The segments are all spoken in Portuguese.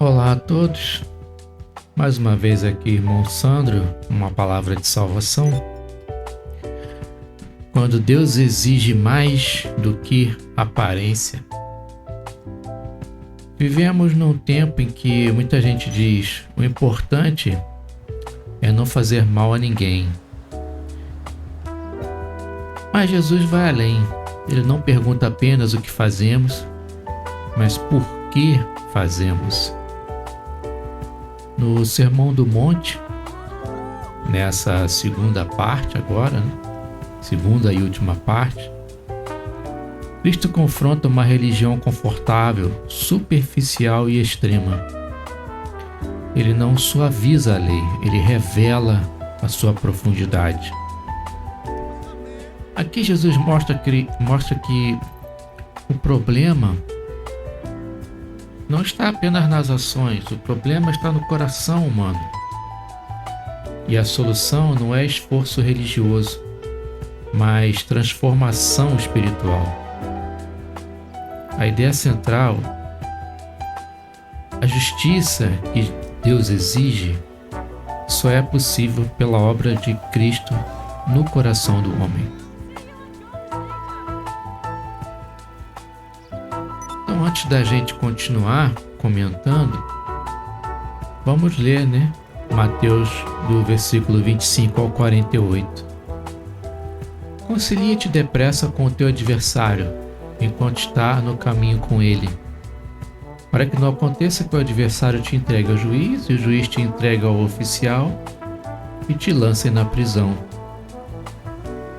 Olá a todos, mais uma vez aqui, irmão Sandro, uma palavra de salvação. Quando Deus exige mais do que aparência. Vivemos num tempo em que muita gente diz: o importante é não fazer mal a ninguém. Mas Jesus vai além. Ele não pergunta apenas o que fazemos, mas por que fazemos. No Sermão do Monte, nessa segunda parte agora, segunda e última parte, Cristo confronta uma religião confortável, superficial e extrema. Ele não suaviza a lei, ele revela a sua profundidade. Aqui Jesus mostra que o problema não está apenas nas ações, o problema está no coração humano. E a solução não é esforço religioso, mas transformação espiritual. A ideia central, a justiça que Deus exige, só é possível pela obra de Cristo no coração do homem. Então, antes da gente continuar comentando, vamos ler, Mateus, do versículo 25 ao 48. Concilia-te depressa com o teu adversário, enquanto está no caminho com ele, para que não aconteça que o adversário te entregue ao juiz, e o juiz te entregue ao oficial, e te lancem na prisão.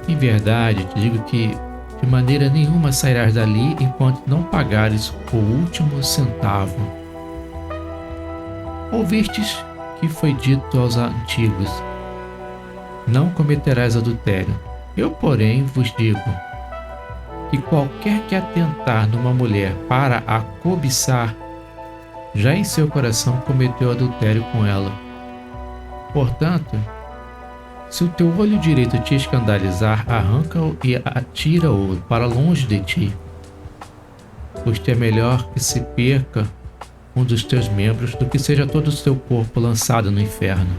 Em verdade, te digo que de maneira nenhuma sairás dali enquanto não pagares o último centavo. Ouvistes que foi dito aos antigos: não cometerás adultério. Eu, porém, vos digo que qualquer que atentar numa mulher para a cobiçar, já em seu coração cometeu adultério com ela. Portanto, se o teu olho direito te escandalizar, arranca-o e atira-o para longe de ti. Pois te é melhor que se perca um dos teus membros do que seja todo o teu corpo lançado no inferno.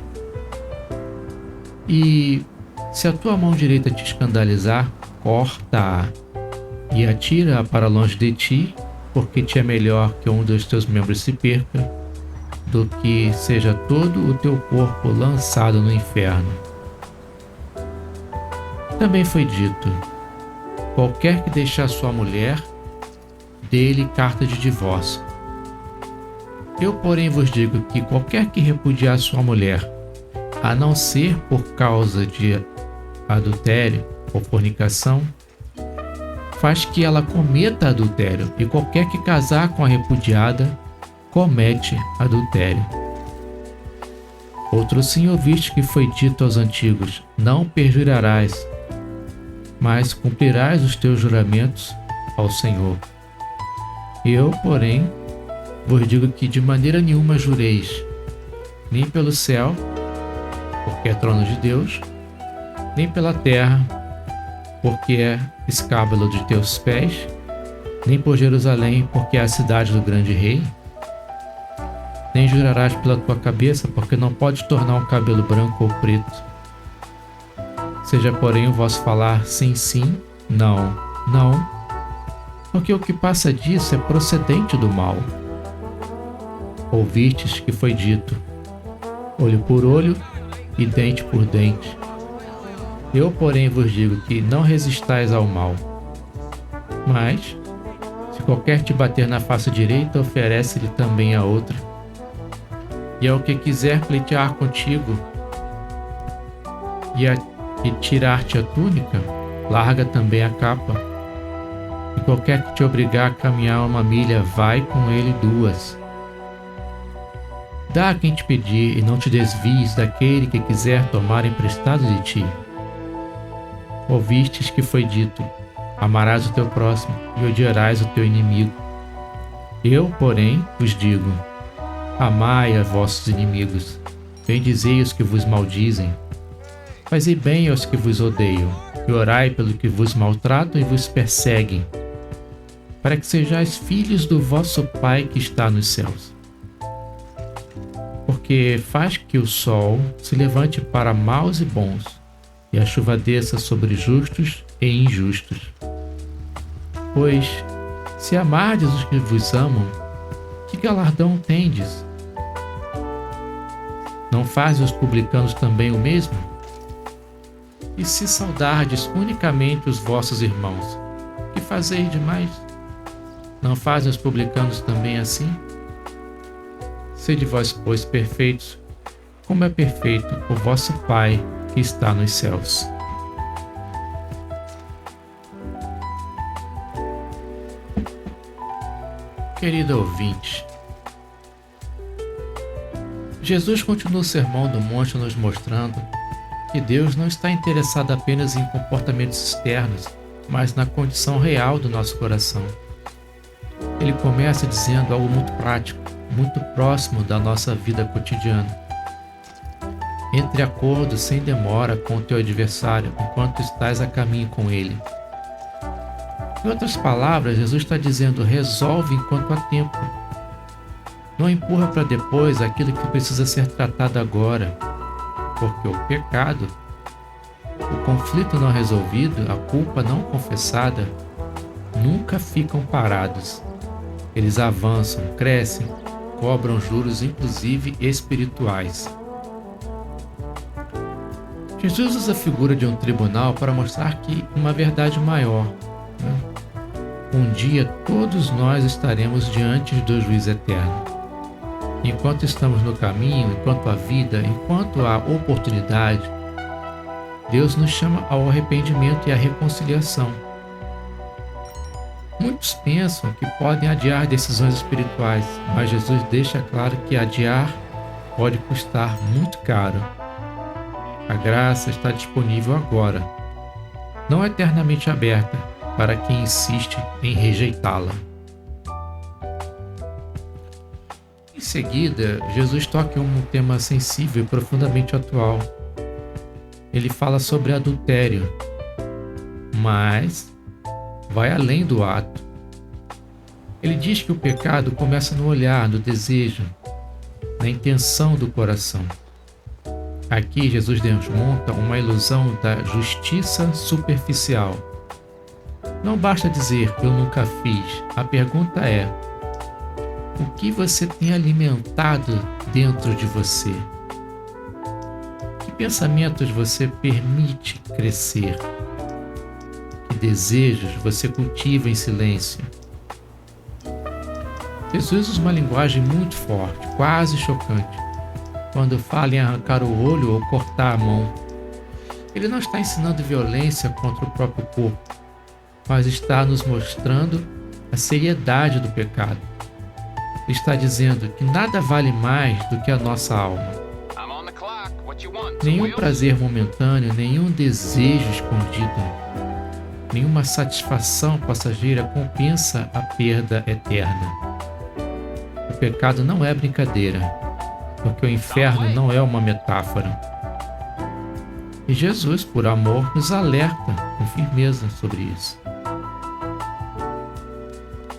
E se a tua mão direita te escandalizar, corta-a e atira-a para longe de ti, porque te é melhor que um dos teus membros se perca do que seja todo o teu corpo lançado no inferno. Também foi dito: qualquer que deixar sua mulher, dê-lhe carta de divórcio. Eu, porém, vos digo que qualquer que repudiar sua mulher, a não ser por causa de adultério ou fornicação, faz que ela cometa adultério, e qualquer que casar com a repudiada, comete adultério. Outro sim ouviste que foi dito aos antigos: não perjurarás, mas cumprirás os teus juramentos ao Senhor. Eu, porém, vos digo que de maneira nenhuma jureis, nem pelo céu, porque é trono de Deus, nem pela terra, porque é escábulo de teus pés, nem por Jerusalém, porque é a cidade do grande rei. Nem jurarás pela tua cabeça, porque não podes tornar um cabelo branco ou preto. Seja, porém, o vosso falar sim, sim, não, não, porque o que passa disso é procedente do mal. Ouvistes que foi dito: olho por olho e dente por dente. Eu, porém, vos digo que não resistais ao mal. Mas, se qualquer te bater na face direita, oferece-lhe também a outra. E ao que quiser pleitear contigo e tirar-te a túnica, larga também a capa. E qualquer que te obrigar a caminhar uma milha, vai com ele 2. Dá a quem te pedir, e não te desvies daquele que quiser tomar emprestado de ti. Ouvistes que foi dito: amarás o teu próximo e odiarás o teu inimigo. Eu, porém, vos digo: amai a vossos inimigos, bendizei os que vos maldizem, fazei bem aos que vos odeiam, e orai pelo que vos maltratam e vos perseguem, para que sejais filhos do vosso Pai que está nos céus. porque faz que o sol se levante para maus e bons, e a chuva desça sobre justos e injustos. Pois, se amardes os que vos amam, que galardão tendes? Não fazem os publicanos também o mesmo? E se saudardes unicamente os vossos irmãos, que fazeis demais? Não fazem os publicanos também assim? Sede vós, pois, perfeitos, como é perfeito o vosso Pai que está nos céus. Querido ouvinte, Jesus continua o Sermão do Monte nos mostrando que Deus não está interessado apenas em comportamentos externos, mas na condição real do nosso coração. Ele começa dizendo algo muito prático, muito próximo da nossa vida cotidiana. Entre acordo sem demora com o teu adversário enquanto estás a caminho com ele. Em outras palavras, Jesus está dizendo: resolve enquanto há tempo. Não empurra para depois aquilo que precisa ser tratado agora, porque o pecado, o conflito não resolvido, a culpa não confessada, nunca ficam parados. Eles avançam, crescem, cobram juros, inclusive espirituais. Jesus usa a figura de um tribunal para mostrar que uma verdade maior. Um dia todos nós estaremos diante do juiz eterno. Enquanto estamos no caminho, enquanto há vida, enquanto há oportunidade, Deus nos chama ao arrependimento e à reconciliação. Muitos pensam que podem adiar decisões espirituais, mas Jesus deixa claro que adiar pode custar muito caro. A graça está disponível agora, não eternamente aberta para quem insiste em rejeitá-la. Em seguida, Jesus toca em um tema sensível e profundamente atual. Ele fala sobre adultério, mas vai além do ato. Ele diz que o pecado começa no olhar, no desejo, na intenção do coração. Aqui Jesus desmonta uma ilusão da justiça superficial. Não basta dizer que eu nunca fiz. A pergunta é: o que você tem alimentado dentro de você? Que pensamentos você permite crescer? Que desejos você cultiva em silêncio? Jesus usa uma linguagem muito forte, quase chocante, quando fala em arrancar o olho ou cortar a mão. Ele não está ensinando violência contra o próprio corpo, mas está nos mostrando a seriedade do pecado. Ele está dizendo que nada vale mais do que a nossa alma. Nenhum prazer momentâneo, nenhum desejo escondido, nenhuma satisfação passageira compensa a perda eterna. O pecado não é brincadeira, porque o inferno não é uma metáfora. E Jesus, por amor, nos alerta com firmeza sobre isso.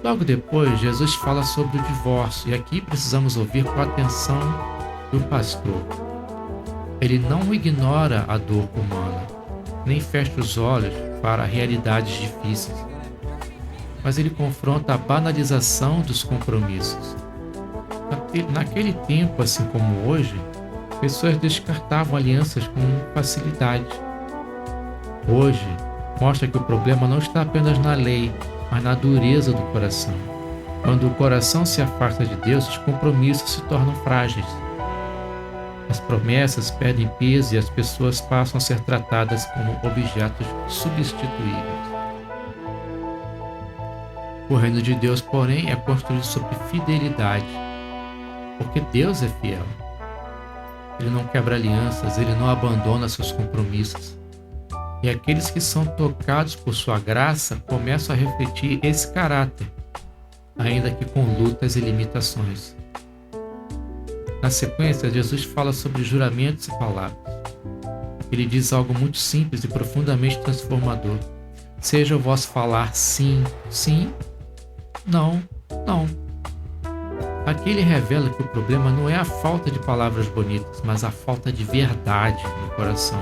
Logo depois, Jesus fala sobre o divórcio, e aqui precisamos ouvir com atenção do pastor. Ele não ignora a dor humana, nem fecha os olhos para realidades difíceis, mas ele confronta a banalização dos compromissos. Naquele tempo, assim como hoje, pessoas descartavam alianças com facilidade. Hoje, mostra que o problema não está apenas na lei, mas na dureza do coração. Quando o coração se afasta de Deus, os compromissos se tornam frágeis. As promessas perdem peso e as pessoas passam a ser tratadas como objetos substituíveis. O reino de Deus, porém, é construído sobre fidelidade, porque Deus é fiel. Ele não quebra alianças, ele não abandona seus compromissos. E aqueles que são tocados por sua graça começam a refletir esse caráter, ainda que com lutas e limitações. Na sequência, Jesus fala sobre juramentos e palavras. Ele diz algo muito simples e profundamente transformador. Seja o vosso falar sim, sim, não, não. A Aqui ele revela que o problema não é a falta de palavras bonitas, mas a falta de verdade no coração.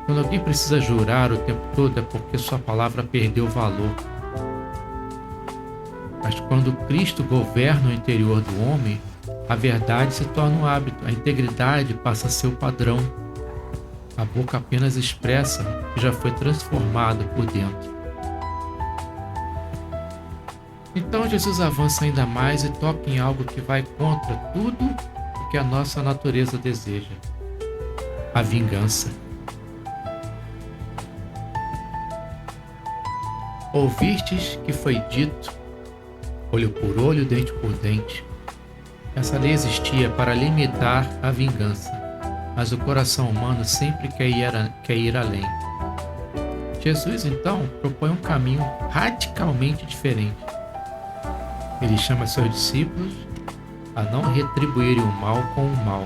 Quando alguém precisa jurar o tempo todo é porque sua palavra perdeu valor. Mas quando Cristo governa o interior do homem, a verdade se torna um hábito, a integridade passa a ser o padrão. A boca apenas expressa que já foi transformada por dentro. Então Jesus avança ainda mais e toca em algo que vai contra tudo o que a nossa natureza deseja: a vingança. Ouvistes que foi dito, olho por olho, dente por dente. Essa lei existia para limitar a vingança, mas o coração humano sempre quer ir além. Jesus, então, propõe um caminho radicalmente diferente. Ele chama seus discípulos a não retribuírem o mal com o mal,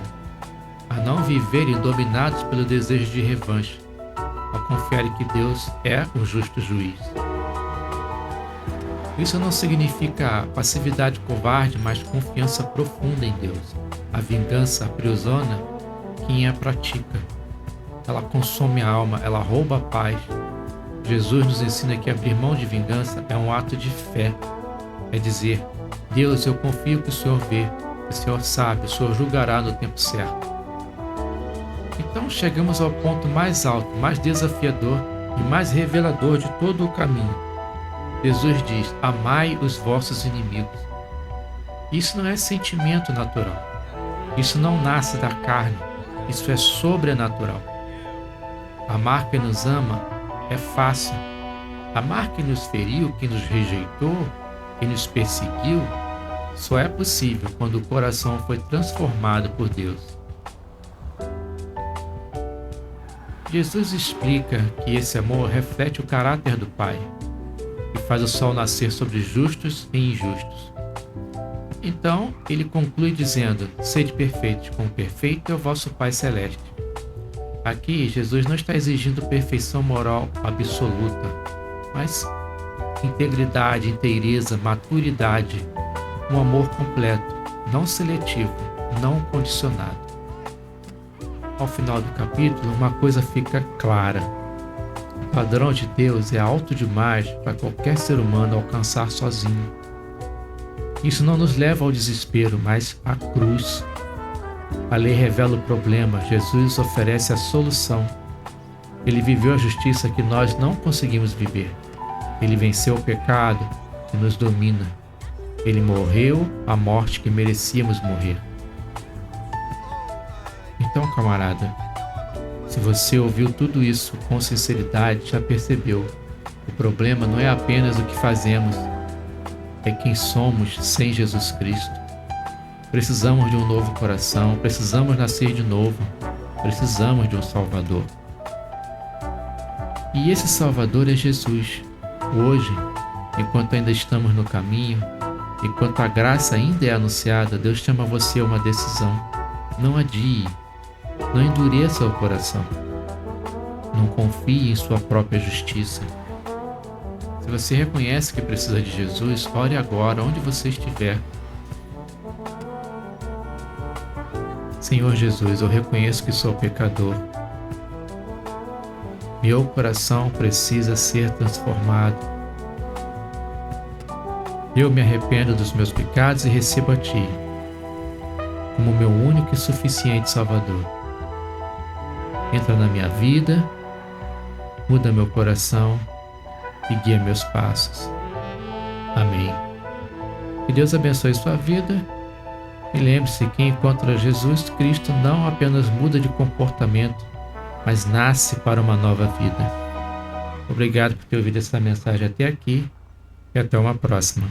a não viverem dominados pelo desejo de revanche, a confiarem que Deus é o justo juiz. Isso não significa passividade covarde, mas confiança profunda em Deus. A vingança aprisiona quem a pratica. Ela consome a alma, ela rouba a paz. Jesus nos ensina que abrir mão de vingança é um ato de fé. É dizer: Deus, eu confio que o Senhor vê, que o Senhor sabe, o Senhor julgará no tempo certo. Então chegamos ao ponto mais alto, mais desafiador e mais revelador de todo o caminho. Jesus diz: amai os vossos inimigos. Isso não é sentimento natural. Isso não nasce da carne. Isso é sobrenatural. Amar quem nos ama é fácil. Amar quem nos feriu, quem nos rejeitou, quem nos perseguiu, só é possível quando o coração foi transformado por Deus. Jesus explica que esse amor reflete o caráter do Pai, que faz o sol nascer sobre justos e injustos. Então, ele conclui dizendo: sede perfeitos, como perfeito é o vosso Pai Celeste. Aqui, Jesus não está exigindo perfeição moral absoluta, mas integridade, inteireza, maturidade, um amor completo, não seletivo, não condicionado. Ao final do capítulo, uma coisa fica clara: o padrão de Deus é alto demais para qualquer ser humano alcançar sozinho. Isso não nos leva ao desespero, mas à cruz. A lei revela o problema, Jesus oferece a solução. Ele viveu a justiça que nós não conseguimos viver. Ele venceu o pecado que nos domina. Ele morreu a morte que merecíamos morrer. Então, camarada, se você ouviu tudo isso com sinceridade, já percebeu: o problema não é apenas o que fazemos, é quem somos sem Jesus Cristo. Precisamos de um novo coração, precisamos nascer de novo, precisamos de um Salvador. E esse Salvador é Jesus. Hoje, enquanto ainda estamos no caminho, enquanto a graça ainda é anunciada, Deus chama você a uma decisão. Não adie, não endureça o coração, não confie em sua própria justiça. Se você reconhece que precisa de Jesus, ore agora, onde você estiver. Senhor Jesus, eu reconheço que sou pecador. Meu coração precisa ser transformado. Eu me arrependo dos meus pecados e recebo a Ti como meu único e suficiente Salvador. Entra na minha vida, muda meu coração e guia meus passos. Amém. Que Deus abençoe sua vida. E lembre-se que encontra Jesus Cristo não apenas muda de comportamento, mas nasce para uma nova vida. Obrigado por ter ouvido essa mensagem até aqui e até uma próxima.